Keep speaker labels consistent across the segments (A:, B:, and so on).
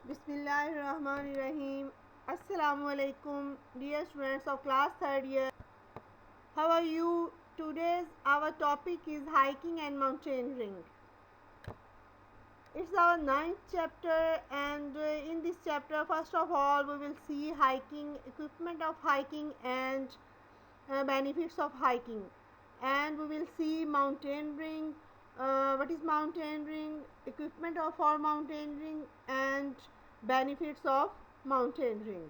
A: بسم اللہ الرحمن الرحیم. السلام علیکم dear students of class 3rd year. How are you? Today's our topic is hiking and mountaineering. It's our 9th chapter, and in this chapter first of all we will see hiking, equipment of hiking, and benefits of hiking, and we will see mountaineering, what is mountaineering, equipment for mountaineering, and benefits of mountaineering.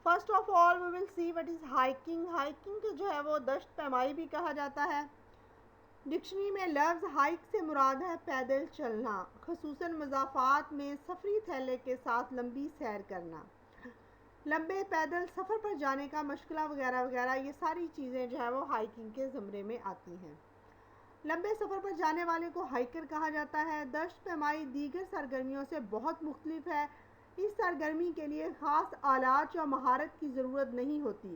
A: First of all we will see what is hiking. Hiking کو جو ہے وہ دشت پیمائی بھی کہا جاتا ہے. Dictionary میں لفظ ہائک سے مراد ہے پیدل چلنا، خصوصاً مضافات میں سفری تھیلے کے ساتھ لمبی سیر کرنا، لمبے پیدل سفر پر جانے کا مشغلہ وغیرہ وغیرہ. یہ ساری چیزیں جو ہے وہ ہائکنگ کے زمرے میں آتی ہیں. لمبے سفر پر جانے والے کو ہائکر کہا جاتا ہے. دشت پیمائی دیگر سرگرمیوں سے بہت مختلف ہے. اس سرگرمی کے لیے خاص آلات یا مہارت کی ضرورت نہیں ہوتی.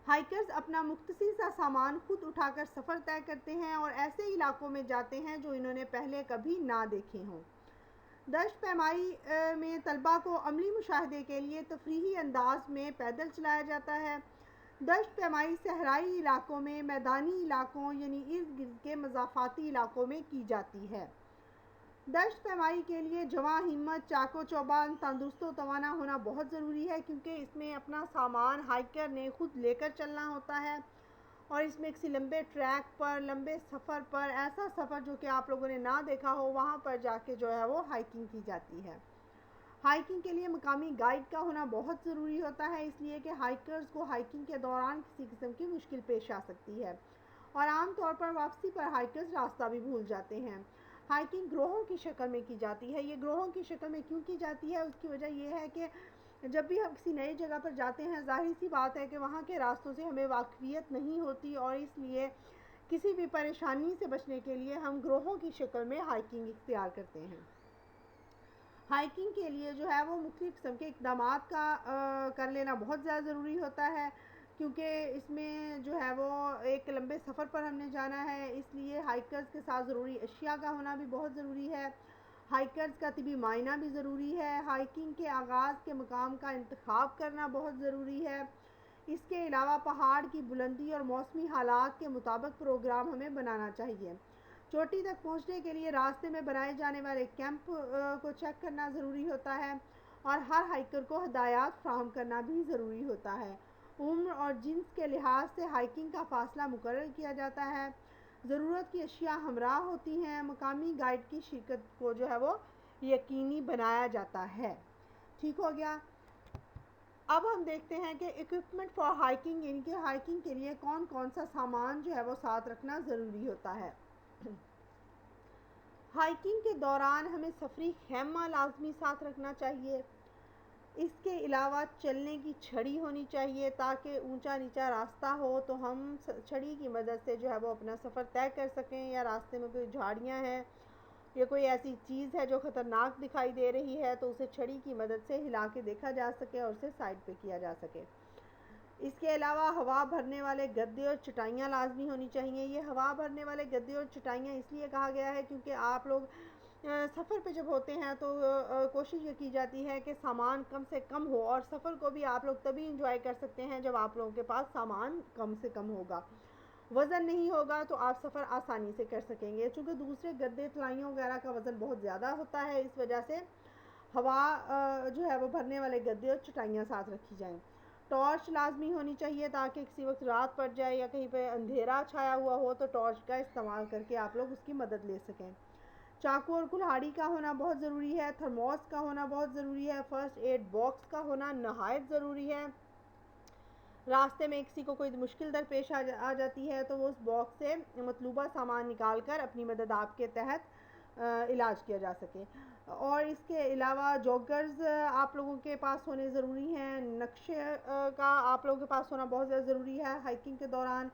A: ہائکرز اپنا مختصر سا سامان خود اٹھا کر سفر طے کرتے ہیں اور ایسے علاقوں میں جاتے ہیں جو انہوں نے پہلے کبھی نہ دیکھے ہوں. دشت پیمائی میں طلباء کو عملی مشاہدے کے لیے تفریحی انداز میں پیدل چلایا جاتا ہے. دشت پیمائی صحرائی علاقوں میں، میدانی علاقوں یعنی ارد گرد کے مضافاتی علاقوں میں کی جاتی ہے. دشت پیمائی کے لیے جواں ہمت، چاق و چوبند، تندرست و توانا ہونا بہت ضروری ہے، کیونکہ اس میں اپنا سامان ہائکر نے خود لے کر چلنا ہوتا ہے اور اس میں کسی لمبے ٹریک پر، لمبے سفر پر، ایسا سفر جو کہ آپ لوگوں نے نہ دیکھا ہو، وہاں پر جا کے جو ہے وہ ہائکنگ کی جاتی ہے. ہائکنگ کے لیے مقامی گائیڈ کا ہونا بہت ضروری ہوتا ہے، اس لیے کہ ہائکرز کو ہائکنگ کے دوران کسی قسم کی مشکل پیش آ سکتی ہے اور عام طور پر واپسی پر ہائکرز راستہ بھی بھول جاتے ہیں. ہائکنگ گروہوں کی شکل میں کی جاتی ہے. یہ گروہوں کی شکل میں کیوں کی جاتی ہے؟ اس کی وجہ یہ ہے کہ جب بھی ہم کسی نئی جگہ پر جاتے ہیں، ظاہر سی بات ہے کہ وہاں کے راستوں سے ہمیں واقفیت نہیں ہوتی، اور اس لیے کسی بھی پریشانی سے بچنے کے لیے ہم گروہوں کی شکل میں ہائکنگ اختیار کرتے ہیں. ہائکنگ کے لیے جو ہے وہ مختلف قسم کے اقدامات کا کر لینا بہت زیادہ ضروری ہوتا ہے، کیونکہ اس میں جو ہے وہ ایک لمبے سفر پر ہم نے جانا ہے. اس لیے ہائکرز کے ساتھ ضروری اشیاء کا ہونا بھی بہت ضروری ہے. ہائکرز کا طبی معائنہ بھی ضروری ہے. ہائکنگ کے آغاز کے مقام کا انتخاب کرنا بہت ضروری ہے. اس کے علاوہ پہاڑ کی بلندی اور موسمی حالات کے مطابق پروگرام ہمیں بنانا چاہیے. چوٹی تک پہنچنے کے لیے راستے میں بنائے جانے والے کیمپ کو چیک کرنا ضروری ہوتا ہے اور ہر ہائکر کو ہدایات فراہم کرنا بھی ضروری ہوتا ہے. عمر اور جنس کے لحاظ سے ہائکنگ کا فاصلہ مقرر کیا جاتا ہے. ضرورت کی اشیاء ہمراہ ہوتی ہیں. مقامی گائیڈ کی شرکت کو جو ہے وہ یقینی بنایا جاتا ہے. ٹھیک ہو گیا. اب ہم دیکھتے ہیں کہ اکوپمنٹ فار ہائکنگ، یعنی کہ ہائکنگ کے لیے کون کون سا سامان جو ہے وہ ساتھ رکھنا ضروری ہوتا ہے. ہائکنگ کے دوران ہمیں سفری خیمہ لازمی ساتھ رکھنا چاہیے. اس کے علاوہ چلنے کی چھڑی ہونی چاہیے تاکہ اونچا نیچا راستہ ہو تو ہم چھڑی کی مدد سے جو ہے وہ اپنا سفر طے کر سکیں، یا راستے میں کوئی جھاڑیاں ہیں یا کوئی ایسی چیز ہے جو خطرناک دکھائی دے رہی ہے تو اسے چھڑی کی مدد سے ہلا کے دیکھا جا سکے اور اسے سائڈ پہ کیا جا سکے. اس کے علاوہ ہوا بھرنے والے گدے اور چٹائیاں لازمی ہونی چاہیے. یہ ہوا بھرنے والے گدے اور چٹائیاں اس لیے کہا گیا ہے کیونکہ آپ لوگ سفر پہ جب ہوتے ہیں تو کوشش یہ کی جاتی ہے کہ سامان کم سے کم ہو، اور سفر کو بھی آپ لوگ تبھی انجوائے کر سکتے ہیں جب آپ لوگوں کے پاس سامان کم سے کم ہوگا. وزن نہیں ہوگا تو آپ سفر آسانی سے کر سکیں گے. چونکہ دوسرے گدے تلائیوں وغیرہ کا وزن بہت زیادہ ہوتا ہے، اس وجہ سے ہوا جو ہے وہ بھرنے والے گدے اور چٹائیاں ساتھ رکھی جائیں. ٹارچ لازمی ہونی چاہیے تاکہ کسی وقت رات پڑ جائے یا کہیں پہ اندھیرا چھایا ہوا ہو تو ٹارچ کا استعمال کر کے آپ لوگ اس کی مدد لے سکیں. چاقو اور کلہاڑی کا ہونا بہت ضروری ہے. تھرموس کا ہونا بہت ضروری ہے. فرسٹ ایڈ باکس کا ہونا نہایت ضروری ہے. راستے میں کسی کو کوئی مشکل درپیش آ جاتی ہے تو وہ اس باکس سے مطلوبہ سامان نکال کر اپنی مدد آپ کے تحت علاج کیا جا سکے. اور اس کے علاوہ جوگرز آپ لوگوں کے پاس ہونے ضروری ہیں. نقشے کا آپ لوگوں کے پاس ہونا بہت زیادہ ضروری ہے. ہائکنگ کے دوران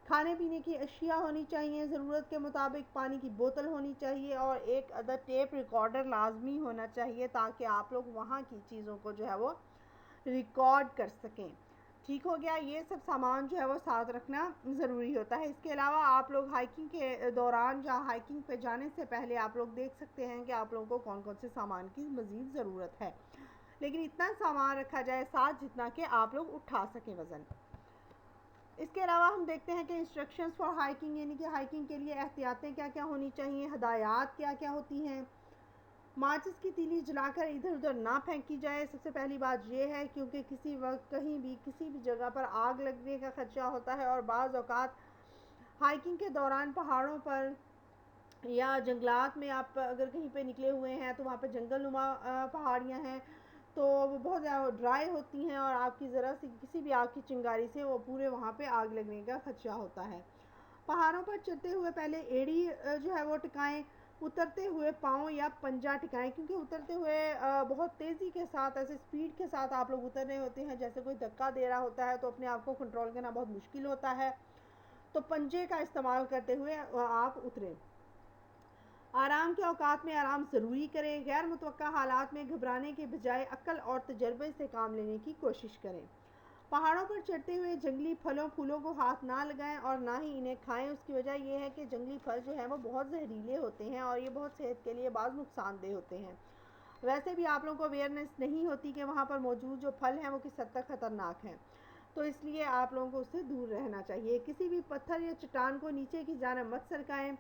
A: کھانے پینے کی اشیاء ہونی چاہیے. ضرورت کے مطابق پانی کی بوتل ہونی چاہیے اور ایک عدد ٹیپ ریکارڈر لازمی ہونا چاہیے تاکہ آپ لوگ وہاں کی چیزوں کو جو ہے وہ ریکارڈ کر سکیں. ٹھیک ہو گیا. یہ سب سامان جو ہے وہ ساتھ رکھنا ضروری ہوتا ہے. اس کے علاوہ آپ لوگ ہائکنگ کے دوران یا ہائکنگ پہ جانے سے پہلے آپ لوگ دیکھ سکتے ہیں کہ آپ لوگوں کو کون کون سے سامان کی مزید ضرورت ہے، لیکن اتنا سامان رکھا جائے ساتھ جتنا کہ آپ لوگ اٹھا سکیں وزن. اس کے علاوہ ہم دیکھتے ہیں کہ انسٹرکشنز فار ہائکنگ، یعنی کہ ہائکنگ کے لیے احتیاطیں کیا کیا ہونی چاہیے، ہدایات کیا کیا ہوتی ہیں. ماچس کی تیلی جلا کر ادھر ادھر نہ پھینکی جائے. سب سے پہلی بات یہ ہے کیونکہ کسی وقت کہیں بھی کسی بھی جگہ پر آگ لگنے کا خدشہ ہوتا ہے، اور بعض اوقات ہائکنگ کے دوران پہاڑوں پر یا جنگلات میں آپ اگر کہیں پہ نکلے ہوئے ہیں تو وہاں پہ جنگل نما پہاڑیاں ہیں تو وہ بہت زیادہ ڈرائی ہوتی ہیں، اور آپ کی ذرا سی کسی بھی آگ کی چنگاری سے وہ پورے وہاں پہ آگ لگنے کا خدشہ ہوتا ہے. پہاڑوں پر چڑھتے ہوئے پہلے ایڑی جو ہے وہ ٹکائیں، اترتے ہوئے پاؤں یا پنجہ ٹکائیں، کیونکہ اترتے ہوئے بہت تیزی کے ساتھ ایسے سپیڈ کے ساتھ آپ لوگ اتر رہے ہوتے ہیں جیسے کوئی دھکا دے رہا ہوتا ہے، تو اپنے آپ کو کنٹرول کرنا بہت مشکل ہوتا ہے. تو پنجے کا استعمال کرتے ہوئے آپ اتریں. آرام کے اوقات میں آرام ضروری کریں. غیر متوقع حالات میں گھبرانے کے بجائے عقل اور تجربے سے کام لینے کی کوشش کریں. پہاڑوں پر چڑھتے ہوئے جنگلی پھلوں پھولوں کو ہاتھ نہ لگائیں اور نہ ہی انہیں کھائیں. اس کی وجہ یہ ہے کہ جنگلی پھل جو ہیں وہ بہت زہریلے ہوتے ہیں اور یہ بہت صحت کے لیے بعض نقصان دہ ہوتے ہیں. ویسے بھی آپ لوگوں کو اویئرنیس نہیں ہوتی کہ وہاں پر موجود جو پھل ہیں وہ کس حد تک خطرناک ہیں، تو اس لیے آپ لوگوں کو اس سے دور رہنا چاہیے. کسی بھی پتھر یا چٹان کو نیچے کی جانب مت سرکائیں.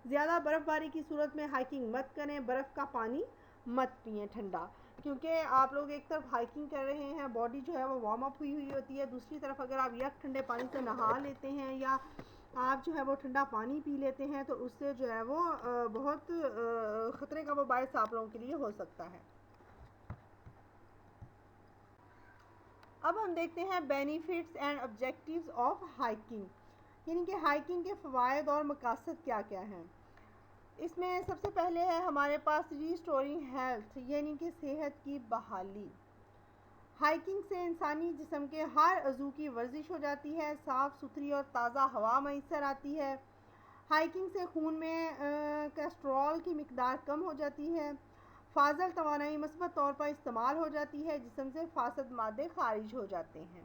A: زیادہ برف باری کی صورت میں ہائکنگ مت کریں. برف کا پانی مت پئیں ٹھنڈا، کیونکہ آپ لوگ ایک طرف ہائکنگ کر رہے ہیں، باڈی جو ہے وہ وارم اپ ہوئی ہوتی ہے، دوسری طرف اگر آپ یک ٹھنڈے پانی سے نہا لیتے ہیں یا آپ جو ہے وہ ٹھنڈا پانی پی لیتے ہیں تو اس سے جو ہے وہ بہت خطرے کا وہ باعث آپ لوگوں کے لیے ہو سکتا ہے. اب ہم دیکھتے ہیں benefits and objectives of hiking, یعنی کہ ہائکنگ کے فوائد اور مقاصد کیا کیا ہیں. اس میں سب سے پہلے ہے ہمارے پاس ریسٹورنگ ہیلتھ، یعنی کہ صحت کی بحالی. ہائکنگ سے انسانی جسم کے ہر عضو کی ورزش ہو جاتی ہے، صاف ستھری اور تازہ ہوا میسر آتی ہے. ہائکنگ سے خون میں کولیسٹرول کی مقدار کم ہو جاتی ہے. فاضل توانائی مثبت طور پر استعمال ہو جاتی ہے، جسم سے فاسد مادے خارج ہو جاتے ہیں.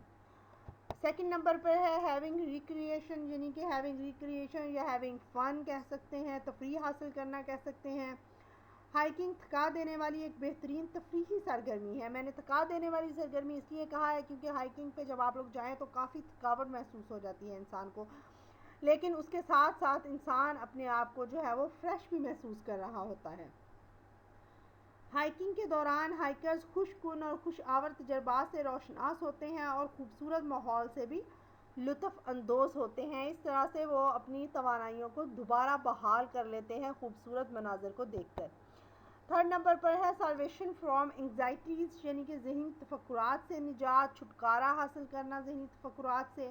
A: سیکنڈ نمبر پر ہے ہیونگ ریکریشن، یعنی کہ ہیونگ ریکریشن یا ہیونگ فن کہہ سکتے ہیں، تفریح حاصل کرنا کہہ سکتے ہیں. ہائکنگ تھکا دینے والی ایک بہترین تفریحی سرگرمی ہے. میں نے تھکا دینے والی سرگرمی اس لیے کہا ہے کیونکہ ہائکنگ پہ جب آپ لوگ جائیں تو کافی تھکاوٹ محسوس ہو جاتی ہے انسان کو، لیکن اس کے ساتھ ساتھ انسان اپنے آپ کو جو ہے وہ فریش بھی محسوس کر رہا ہوتا ہے. ہائکنگ کے دوران ہائکرز خوش کن اور خوش آور تجربات سے روشناس ہوتے ہیں اور خوبصورت ماحول سے بھی لطف اندوز ہوتے ہیں. اس طرح سے وہ اپنی توانائیوں کو دوبارہ بحال کر لیتے ہیں خوبصورت مناظر کو دیکھ کر. تھرڈ نمبر پر ہے سالویشن فرام انگزائٹیز، یعنی کہ ذہنی تفکرات سے نجات، چھٹکارا حاصل کرنا ذہنی تفکرات سے.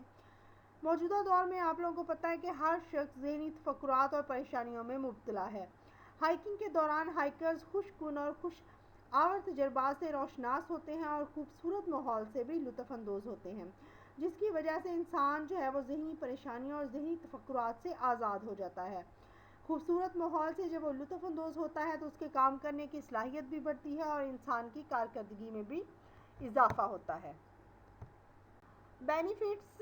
A: موجودہ دور میں آپ لوگوں کو پتہ ہے کہ ہر شخص ذہنی تفکرات اور پریشانیوں میں مبتلا ہے. ہائکنگ کے دوران ہائکرز خوش کن اور خوش آور تجربات سے روشناس ہوتے ہیں اور خوبصورت ماحول سے بھی لطف اندوز ہوتے ہیں، جس کی وجہ سے انسان جو ہے وہ ذہنی پریشانیوں اور ذہنی تفکرات سے آزاد ہو جاتا ہے. خوبصورت ماحول سے جب وہ لطف اندوز ہوتا ہے تو اس کے کام کرنے کی صلاحیت بھی بڑھتی ہے اور انسان کی کارکردگی میں بھی اضافہ ہوتا ہے. Benefits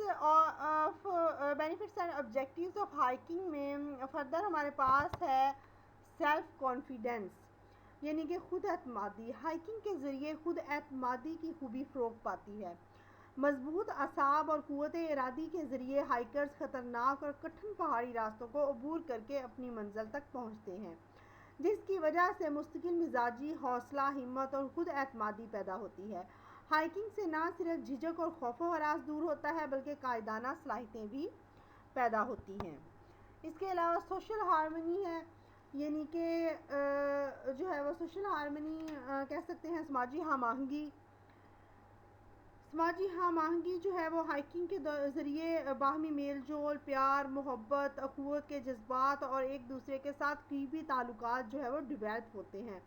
A: and objectives of hiking میں فردر ہمارے پاس ہے سیلف کانفیڈنس، یعنی کہ خود اعتمادی. ہائکنگ کے ذریعے خود اعتمادی کی خوبی فروغ پاتی ہے. مضبوط اعصاب اور قوت ارادی کے ذریعے ہائکرز خطرناک اور کٹھن پہاڑی راستوں کو عبور کر کے اپنی منزل تک پہنچتے ہیں، جس کی وجہ سے مستقل مزاجی، حوصلہ، ہمت اور خود اعتمادی پیدا ہوتی ہے. ہائکنگ سے نہ صرف جھجک اور خوف و ہراس دور ہوتا ہے بلکہ قائدانہ صلاحیتیں بھی پیدا ہوتی ہیں. اس کے علاوہ سوشل ہارمنی ہے، یعنی کہ جو ہے وہ سوشل ہارمنی کہہ سکتے ہیں سماجی ہم آہنگی. سماجی ہم آہنگی جو ہے وہ ہائکنگ کے ذریعے باہمی میل جول، پیار، محبت، اخوت کے جذبات اور ایک دوسرے کے ساتھ قریبی تعلقات جو ہے وہ ڈیولپ ہوتے ہیں،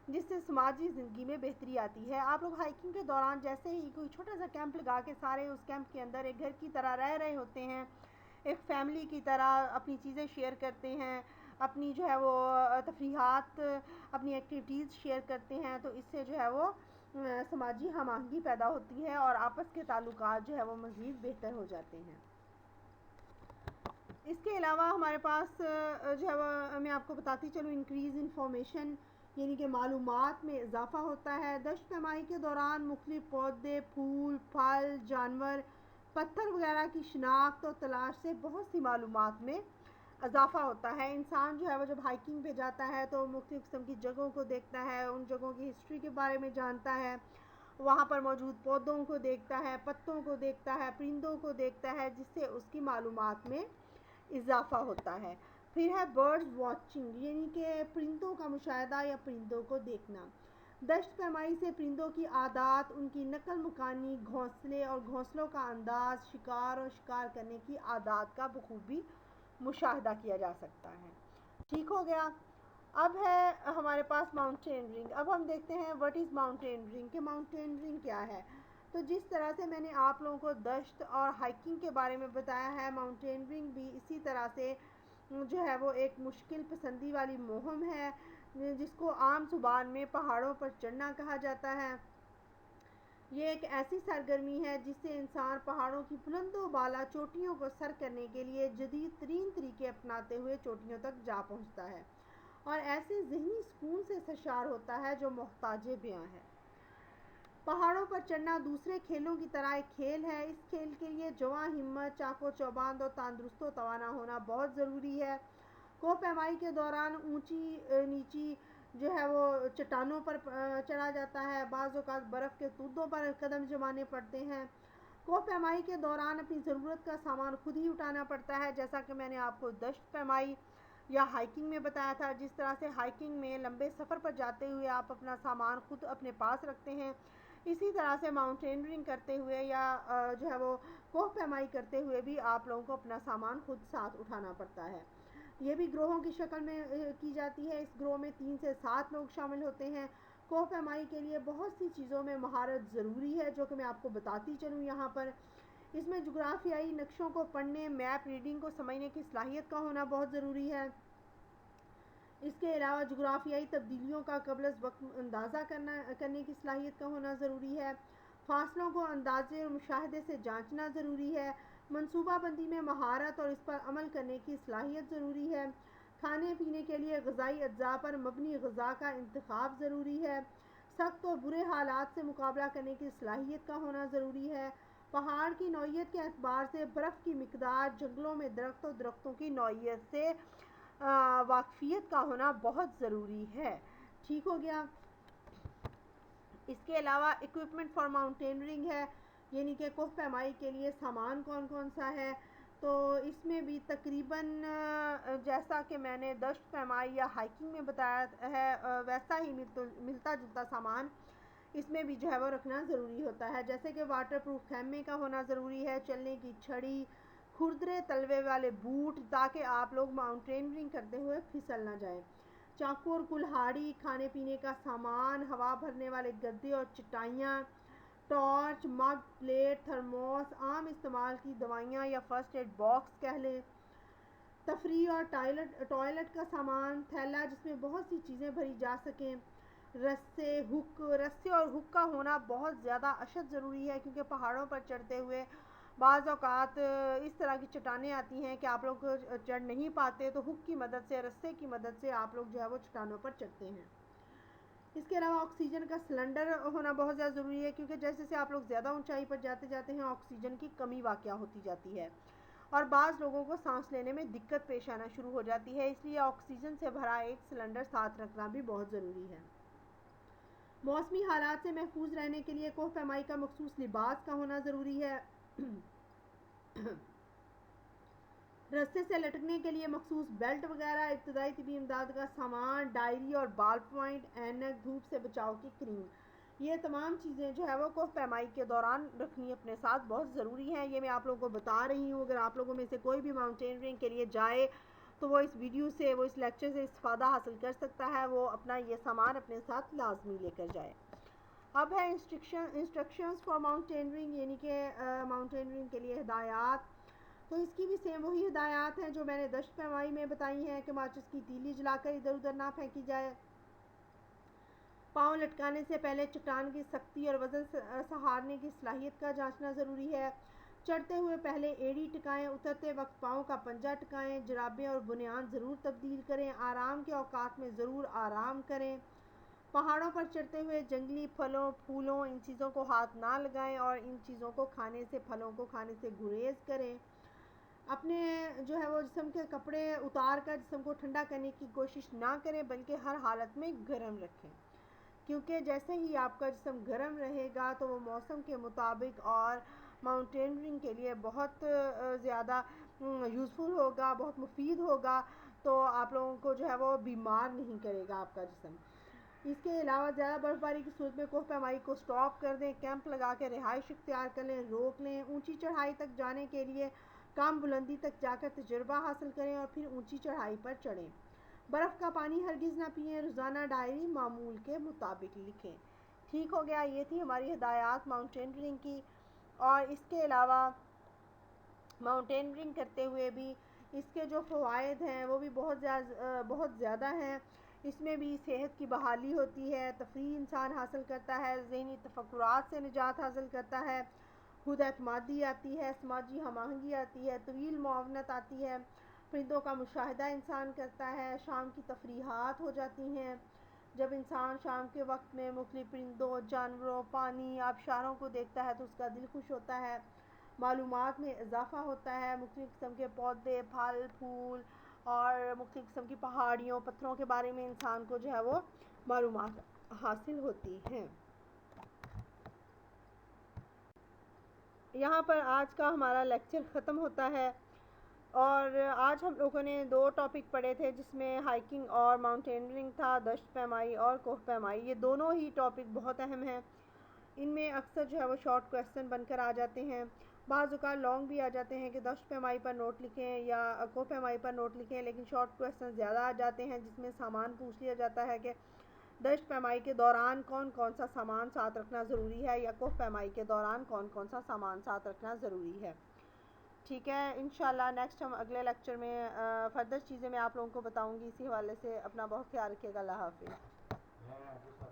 A: جس سے سماجی زندگی میں بہتری آتی ہے. آپ لوگ ہائکنگ کے دوران جیسے ہی کوئی چھوٹا سا کیمپ لگا کے سارے اس کیمپ کے اندر ایک گھر کی طرح رہ رہے ہوتے ہیں، ایک فیملی کی طرح اپنی چیزیں شیئر کرتے ہیں، اپنی جو ہے وہ تفریحات، اپنی ایکٹیویٹیز شیئر کرتے ہیں، تو اس سے جو ہے وہ سماجی ہم آہنگی پیدا ہوتی ہے اور آپس کے تعلقات جو ہے وہ مزید بہتر ہو جاتے ہیں۔ اس کے علاوہ ہمارے پاس جو ہے وہ میں آپ کو بتاتی چلوں انکریز انفارمیشن یعنی کہ معلومات میں اضافہ ہوتا ہے۔ دشت پیمائی کے دوران مختلف پودے، پھول، پھل، جانور، پتھر وغیرہ کی شناخت اور تلاش سے بہت سی معلومات میں اضافہ ہوتا ہے۔ انسان جو ہے وہ جب ہائکنگ پہ جاتا ہے تو مختلف قسم کی جگہوں کو دیکھتا ہے، ان جگہوں کی ہسٹری کے بارے میں جانتا ہے، وہاں پر موجود پودوں کو دیکھتا ہے، پتوں کو دیکھتا ہے، پرندوں کو دیکھتا ہے، جس سے اس کی معلومات میں اضافہ ہوتا ہے۔ پھر ہے برڈز واچنگ یعنی کہ پرندوں کا مشاہدہ یا پرندوں کو دیکھنا۔ دشت پیمائی سے پرندوں کی عادات، ان کی نقل مکانی، گھونسلے اور گھونسلوں کا انداز، شکار اور شکار کرنے کی عادات کا بخوبی مشاہدہ کیا جا سکتا ہے۔ ٹھیک ہو گیا۔ اب ہے ہمارے پاس ماؤنٹینرنگ۔ اب ہم دیکھتے ہیں واٹ از ماؤنٹینرنگ کہ ماؤنٹینرنگ کیا ہے۔ تو جس طرح سے میں نے آپ لوگوں کو دشت اور ہائکنگ کے بارے میں بتایا ہے، ماؤنٹینرنگ بھی اسی طرح سے جو ہے وہ ایک مشکل پسندی والی مہم ہے، جس کو عام زبان میں پہاڑوں پر چڑھنا کہا جاتا ہے۔ یہ ایک ایسی سرگرمی ہے جس سے انسان پہاڑوں کی بلند و بالا چوٹیوں کو سر کرنے کے لیے جدید ترین طریقے اپناتے ہوئے چوٹیوں تک جا پہنچتا ہے اور ایسے ذہنی سکون سے سرشار ہوتا ہے جو محتاج بیاں ہے۔ پہاڑوں پر چڑھنا دوسرے کھیلوں کی طرح ایک کھیل ہے۔ اس کھیل کے لیے جواں ہمت، چاق و چوبند اور تندرست و توانا ہونا بہت ضروری ہے۔ کوہ پیمائی کے دوران اونچی نیچی جو ہے وہ چٹانوں پر چڑھا جاتا ہے، بعض اوقات برف کے تودوں پر قدم جمانے پڑتے ہیں۔ کوہ پیمائی کے دوران اپنی ضرورت کا سامان خود ہی اٹھانا پڑتا ہے، جیسا کہ میں نے آپ کو دشت پیمائی یا ہائکنگ میں بتایا تھا۔ جس طرح سے ہائکنگ میں لمبے سفر پر جاتے ہوئے آپ اپنا سامان خود اپنے پاس رکھتے ہیں، اسی طرح سے ماؤنٹینرنگ کرتے ہوئے یا جو ہے وہ کوہ پیمائی کرتے ہوئے بھی آپ لوگوں کو اپنا سامان خود ساتھ اٹھانا پڑتا ہے۔ یہ بھی گروہوں کی شکل میں کی جاتی ہے۔ اس گروہ میں 3 سے 7 لوگ شامل ہوتے ہیں۔ کوہ پیمائی کے لیے بہت سی چیزوں میں مہارت ضروری ہے، جو کہ میں آپ کو بتاتی چلوں یہاں پر۔ اس میں جغرافیائی نقشوں کو پڑھنے، میپ ریڈنگ کو سمجھنے کی صلاحیت کا ہونا بہت ضروری ہے۔ اس کے علاوہ جغرافیائی تبدیلیوں کا قبل از وقت اندازہ کرنے کی صلاحیت کا ہونا ضروری ہے۔ فاصلوں کو اندازے اور مشاہدے سے جانچنا ضروری ہے۔ منصوبہ بندی میں مہارت اور اس پر عمل کرنے کی صلاحیت ضروری ہے۔ کھانے پینے کے لیے غذائی اجزاء پر مبنی غذا کا انتخاب ضروری ہے۔ سخت اور برے حالات سے مقابلہ کرنے کی صلاحیت کا ہونا ضروری ہے۔ پہاڑ کی نوعیت کے اعتبار سے برف کی مقدار، جنگلوں میں درخت اور درختوں کی نوعیت سے واقفیت کا ہونا بہت ضروری ہے۔ ٹھیک ہو گیا۔ اس کے علاوہ اکوپمنٹ فار ماؤنٹینرنگ ہے، یعنی کہ کوہ پیمائی کے لیے سامان کون کون سا ہے۔ تو اس میں بھی تقریباً جیسا کہ میں نے دشت پیمائی یا ہائکنگ میں بتایا ہے ویسا ہی ملتا جلتا سامان اس میں بھی جو ہے وہ رکھنا ضروری ہوتا ہے، جیسے کہ واٹر پروف خیمے کا ہونا ضروری ہے، چلنے کی چھڑی، کھردرے تلوے والے بوٹ تاکہ آپ لوگ ماؤنٹینرنگ کرتے ہوئے پھسل نہ جائیں، چاقو اور کلہاڑی، کھانے پینے کا سامان، ہوا بھرنے والے گدے اور چٹائیاں، ٹارچ، مگ، پلیٹ، تھرموس، عام استعمال کی دوائیاں یا فرسٹ ایڈ باکس کہہ لیں، تفریح اور ٹوائلٹ کا سامان، تھیلا جس میں بہت سی چیزیں بھری جا سکیں، رسے اور ہک کا ہونا بہت زیادہ اشد ضروری ہے، کیونکہ پہاڑوں پر چڑھتے ہوئے بعض اوقات اس طرح کی چٹانیں آتی ہیں کہ آپ لوگ چڑھ نہیں پاتے، تو ہک کی مدد سے، رسے کی مدد سے آپ لوگ جو ہے وہ چٹانوں پر چڑھتے ہیں۔ اس کے علاوہ آکسیجن کا سلنڈر ہونا بہت زیادہ ضروری ہے، کیونکہ جیسے جیسے آپ لوگ زیادہ اونچائی پر جاتے ہیں آکسیجن کی کمی واقع ہوتی جاتی ہے اور بعض لوگوں کو سانس لینے میں دقت پیش آنا شروع ہو جاتی ہے، اس لیے آکسیجن سے بھرا ایک سلنڈر ساتھ رکھنا بھی بہت ضروری ہے۔ موسمی حالات سے محفوظ رہنے کے لیے کوہ پیمائی کا مخصوص لباس کا ہونا ضروری ہے۔ رستے سے لٹکنے کے لیے مخصوص بیلٹ وغیرہ، ابتدائی طبی امداد کا سامان، ڈائری اور بال پوائنٹ، اینک، دھوپ سے بچاؤ کی کریم، یہ تمام چیزیں جو ہے وہ کوہ پیمائی کے دوران رکھنی اپنے ساتھ بہت ضروری ہیں۔ یہ میں آپ لوگوں کو بتا رہی ہوں، اگر آپ لوگوں میں سے کوئی بھی ماؤنٹینرنگ کے لیے جائے تو وہ اس ویڈیو سے، وہ اس لیکچر سے استفادہ حاصل کر سکتا ہے، وہ اپنا یہ سامان اپنے ساتھ لازمی لے کر جائے۔ اب ہے انسٹرکشنز فار ماؤنٹینرنگ، یعنی کہ ماؤنٹینرنگ کے لیے ہدایات۔ تو اس کی بھی سیم وہی ہدایات ہیں جو میں نے دشت پیمائی میں بتائی ہیں کہ ماچس کی تیلی جلا کر ادھر ادھر نہ پھینکی جائے، پاؤں لٹکانے سے پہلے چٹان کی سختی اور وزن سہارنے کی صلاحیت کا جانچنا ضروری ہے۔ چڑھتے ہوئے پہلے ایڑی ٹکائیں، اترتے وقت پاؤں کا پنجہ ٹکائیں، جرابیں اور بنیان ضرور تبدیل کریں، آرام کے اوقات میں ضرور آرام کریں۔ پہاڑوں پر چڑھتے ہوئے جنگلی پھلوں، پھولوں، ان چیزوں کو ہاتھ نہ لگائیں اور ان چیزوں کو کھانے سے، پھلوں کو کھانے سے گریز کریں۔ اپنے وہ جسم کے کپڑے اتار کر جسم کو ٹھنڈا کرنے کی کوشش نہ کریں، بلکہ ہر حالت میں گرم رکھیں، کیونکہ جیسے ہی آپ کا جسم گرم رہے گا تو وہ موسم کے مطابق اور ماؤنٹینرنگ کے لیے بہت زیادہ یوزفل ہوگا، بہت مفید ہوگا، تو آپ لوگوں کو وہ بیمار نہیں کرے گا آپ کا جسم۔ اس کے علاوہ زیادہ برف باری کی صورت میں کوہ پیمائی کو سٹاپ کر دیں، کیمپ لگا کے رہائش اختیار کر لیں، روک لیں، اونچی چڑھائی تک جانے کے لیے کم بلندی تک جا کر تجربہ حاصل کریں اور پھر اونچی چڑھائی پر چڑھیں۔ برف کا پانی ہرگز نہ پئیں، روزانہ ڈائری معمول کے مطابق لکھیں۔ ٹھیک ہو گیا، یہ تھی ہماری ہدایات ماؤنٹینرنگ کی۔ اور اس کے علاوہ ماؤنٹینرنگ کرتے ہوئے بھی اس کے جو فوائد ہیں وہ بھی بہت زیادہ ہیں۔ اس میں بھی صحت کی بحالی ہوتی ہے، تفریح انسان حاصل کرتا ہے، ذہنی تفکرات سے نجات حاصل کرتا ہے، خود اعتمادی آتی ہے، سماجی ہم آہنگی آتی ہے، طویل معاونت آتی ہے، پرندوں کا مشاہدہ انسان کرتا ہے، شام کی تفریحات ہو جاتی ہیں۔ جب انسان شام کے وقت میں مختلف پرندوں، جانوروں، پانی، آبشاروں کو دیکھتا ہے تو اس کا دل خوش ہوتا ہے، معلومات میں اضافہ ہوتا ہے، مختلف قسم کے پودے، پھل، پھول اور مختلف قسم کی پہاڑیوں، پتھروں کے بارے میں انسان کو وہ معلومات حاصل ہوتی ہیں۔ یہاں پر آج کا ہمارا لیکچر ختم ہوتا ہے، اور آج ہم لوگوں نے 2 ٹاپک پڑھے تھے، جس میں ہائکنگ اور ماؤنٹینرنگ تھا، دشت پیمائی اور کوہ پیمائی۔ یہ دونوں ہی ٹاپک بہت اہم ہیں، ان میں اکثر وہ شارٹ کویسچن بن کر آ جاتے ہیں، بعض اوقات لانگ بھی آ جاتے ہیں کہ دشت پیمائی پر نوٹ لکھیں یا کوہ پیمائی پر نوٹ لکھیں، لیکن شارٹ کویسچن زیادہ آ جاتے ہیں جس میں سامان پوچھ لیا جاتا ہے کہ دشت پیمائی کے دوران کون کون سا سامان ساتھ رکھنا ضروری ہے، یا کوہ پیمائی کے دوران کون کون سا سامان ساتھ رکھنا ضروری ہے۔ ٹھیک ہے، انشاءاللہ نیکسٹ ہم اگلے لیکچر میں فردر چیزیں میں آپ لوگوں کو بتاؤں گی۔ اسی حوالے سے اپنا بہت خیال رکھیے گا۔ اللہ حافظ۔